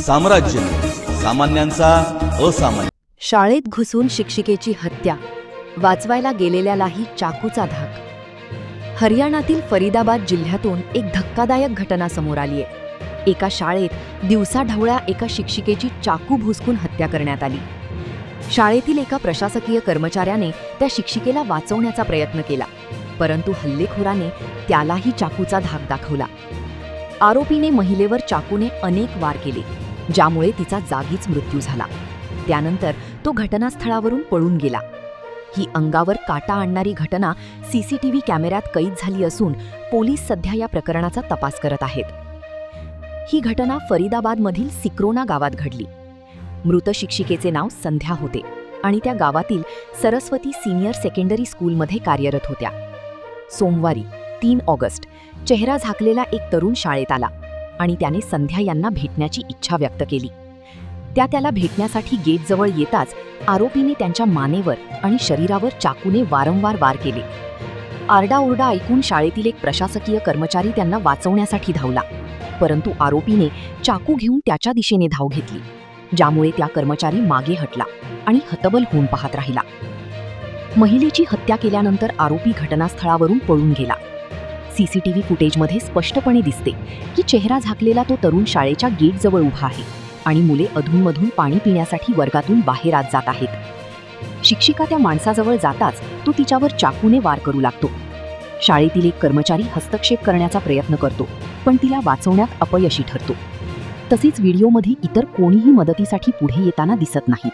साम्राज्य, सामान्यांचा असामान्य. शाळेत घुसून शिक्षिकेची हत्या, वाचवायला गेलेल्यालाही चाकूचा धाक. हरियाणातील फरीदाबाद जिल्ह्यातून एक धक्कादायक घटना समोर आली आहे. एका शाळेत दिवसाढवळ्या एका शिक्षिकेची चाकू भुसकून हत्या करण्यात आली. शाळेतील एका प्रशासकीय कर्मचाऱ्याने त्या शिक्षिकेला वाचवण्याचा प्रयत्न केला, परंतु हल्लेखोराने त्यालाही चाकूचा धाक दाखवला. आरोपीने महिलेवर चाकूने अनेक वार केले, ज्यामुळे तिचा जागीच मृत्यू झाला. त्यानंतर तो घटनास्थळावरून पळून गेला. ही अंगावर काटा आणणारी घटना सीसीटीव्ही कॅमेऱ्यात कैद झाली असून पोलीस सध्या या प्रकरणाचा तपास करत आहेत. ही घटना फरीदाबादमधील सिक्रोना गावात घडली. मृत शिक्षिकेचे नाव संध्या होते आणि त्या गावातील सरस्वती सिनियर सेकंडरी स्कूलमध्ये कार्यरत होत्या. सोमवारी 3 ऑगस्ट चेहरा झाकलेला एक तरुण शाळेत आला आणि त्याने संध्या यांना भेटण्याची इच्छा व्यक्त केली. त्याला भेटण्यासाठी गेटजवळ येताच आरोपीने त्यांच्या मानेवर आणि शरीरावर चाकूने वारंवार वार केले. आरडाओरडा ऐकून शाळेतील एक प्रशासकीय कर्मचारी त्यांना वाचवण्यासाठी धावला, परंतु आरोपीने चाकू घेऊन त्याच्या दिशेने धाव घेतली, ज्यामुळे त्या कर्मचारी मागे हटला आणि हतबल होऊन पाहत राहिला. महिलेची हत्या केल्यानंतर आरोपी घटनास्थळावरून पळून गेला. सीसीटीव्ही फुटेजमध्ये स्पष्टपणे दिसते की चेहरा झाकलेला तो तरुण शाळेच्या गेटजवळ उभा आहे आणि मुले अधूनमधून पाणी पिण्यासाठी वर्गातून बाहेर आत जात आहेत. शिक्षिका त्या माणसाजवळ जाताच तो तिच्यावर चाकूने वार करू लागतो. शाळेतील एक कर्मचारी हस्तक्षेप करण्याचा प्रयत्न करतो, पण तिला वाचवण्यात अपयशी ठरतो. तसेच व्हिडिओमध्ये इतर कोणीही मदतीसाठी पुढे येताना दिसत नाहीत.